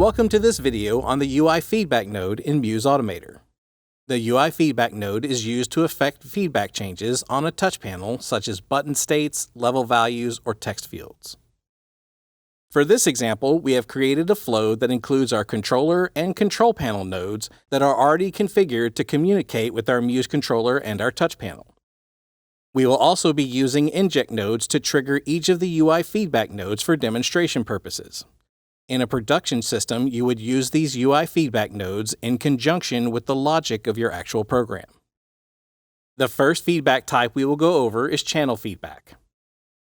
Welcome to this video on the UI feedback node in MUSE Automator. The UI feedback node is used to effect feedback changes on a touch panel such as button states, level values, or text fields. For this example, we have created a flow that includes our controller and control panel nodes that are already configured to communicate with our MUSE controller and our touch panel. We will also be using inject nodes to trigger each of the UI feedback nodes for demonstration purposes. In a production system, you would use these UI feedback nodes in conjunction with the logic of your actual program. The first feedback type we will go over is channel feedback.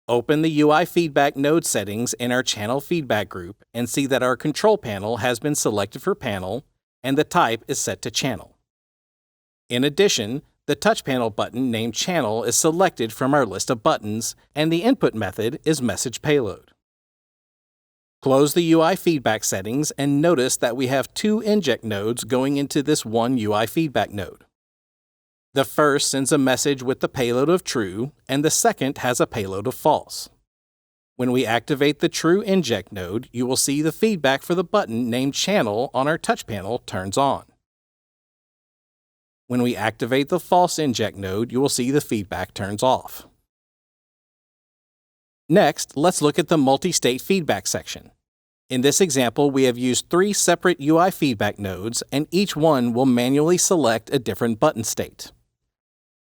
Open the UI feedback node settings in our channel feedback group and see that our control panel has been selected for panel and the type is set to channel. In addition, the touch panel button named channel is selected from our list of buttons and the input method is message payload. Close the UI feedback settings and notice that we have two inject nodes going into this one UI feedback node. The first sends a message with the payload of true, and the second has a payload of false. When we activate the true inject node, you will see the feedback for the button named channel on our touch panel turns on. When we activate the false inject node, you will see the feedback turns off. Next, let's look at the multi-state feedback section. In this example, we have used three separate UI feedback nodes, and each one will manually select a different button state.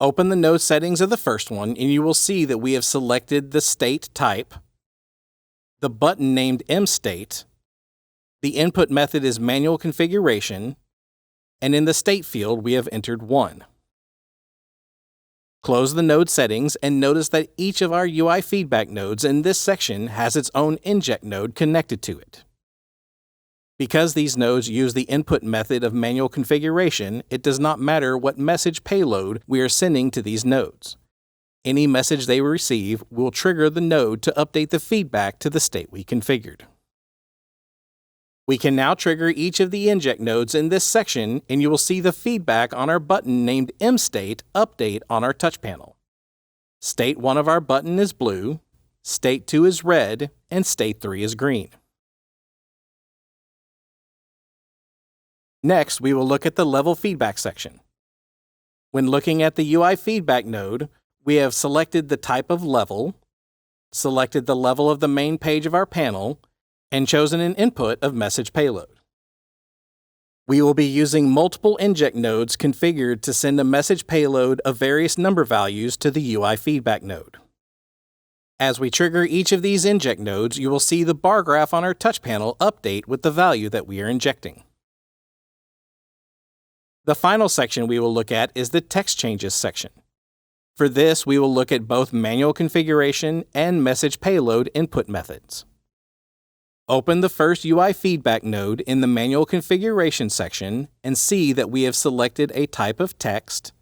Open the node settings of the first one, and you will see that we have selected the state type, the button named mState, the input method is manual configuration, and in the state field, we have entered 1. Close the node settings and notice that each of our UI feedback nodes in this section has its own inject node connected to it. Because these nodes use the input method of manual configuration, it does not matter what message payload we are sending to these nodes. Any message they receive will trigger the node to update the feedback to the state we configured. We can now trigger each of the inject nodes in this section, and you will see the feedback on our button named mState update on our touch panel. State 1 of our button is blue, State 2 is red, and State 3 is green. Next, we will look at the level feedback section. When looking at the UI feedback node, we have selected the type of level, selected the level of the main page of our panel, and chosen an input of message payload. We will be using multiple inject nodes configured to send a message payload of various number values to the UI feedback node. As we trigger each of these inject nodes, you will see the bar graph on our touch panel update with the value that we are injecting. The final section we will look at is the text changes section. For this, we will look at both manual configuration and message payload input methods. Open the first UI feedback node in the manual configuration section and see that we have selected a type of text,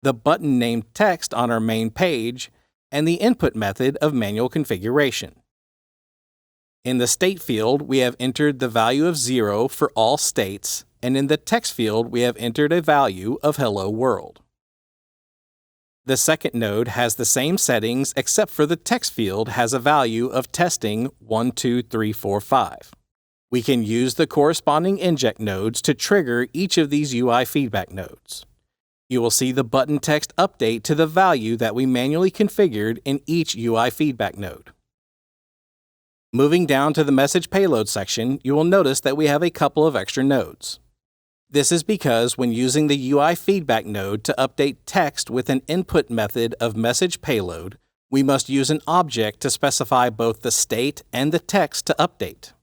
the button named text on our main page, and the input method of manual configuration. In the state field, we have entered the value of 0 for all states, and in the text field, we have entered a value of Hello World. The second node has the same settings except for the text field has a value of testing 1, 2, 3, 4, 5. We can use the corresponding inject nodes to trigger each of these UI feedback nodes. You will see the button text update to the value that we manually configured in each UI feedback node. Moving down to the message payload section, you will notice that we have a couple of extra nodes. This is because when using the UI feedback node to update text with an input method of message payload, we must use an object to specify both the state and the text to update.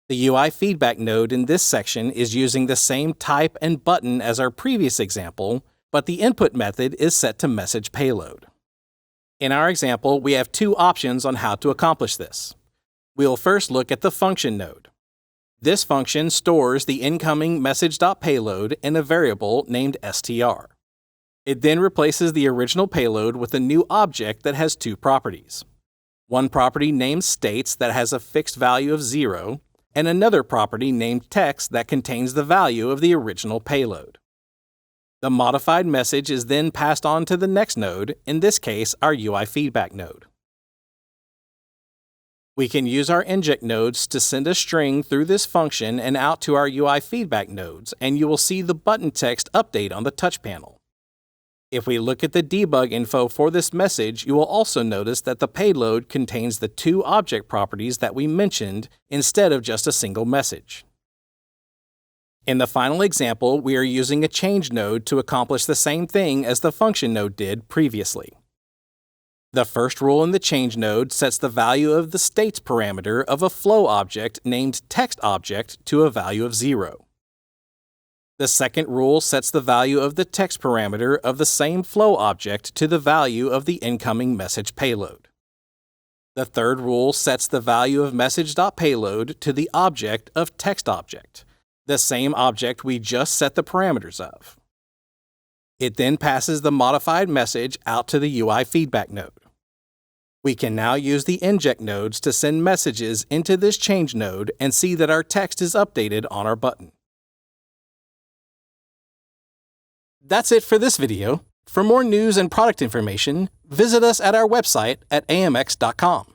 The UI feedback node in this section is using the same type and button as our previous example, but the input method is set to message payload. In our example, we have two options on how to accomplish this. We will first look at the function node. This function stores the incoming message.payload in a variable named str. It then replaces the original payload with a new object that has two properties. One property named states that has a fixed value of 0, and another property named text that contains the value of the original payload. The modified message is then passed on to the next node, in this case our UI feedback node. We can use our inject nodes to send a string through this function and out to our UI feedback nodes, and you will see the button text update on the touch panel. If we look at the debug info for this message, you will also notice that the payload contains the two object properties that we mentioned instead of just a single message. In the final example, we are using a change node to accomplish the same thing as the function node did previously. The first rule in the change node sets the value of the states parameter of a flow object named TextObject to a value of 0. The second rule sets the value of the text parameter of the same flow object to the value of the incoming message payload. The third rule sets the value of message.payload to the object of TextObject, the same object we just set the parameters of. It then passes the modified message out to the UI feedback node. We can now use the inject nodes to send messages into this change node and see that our text is updated on our button. That's it for this video. For more news and product information, visit us at our website at amx.com.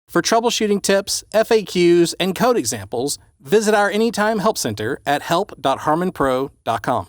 For troubleshooting tips, FAQs, and code examples, visit our Anytime Help Center at help.harmonpro.com.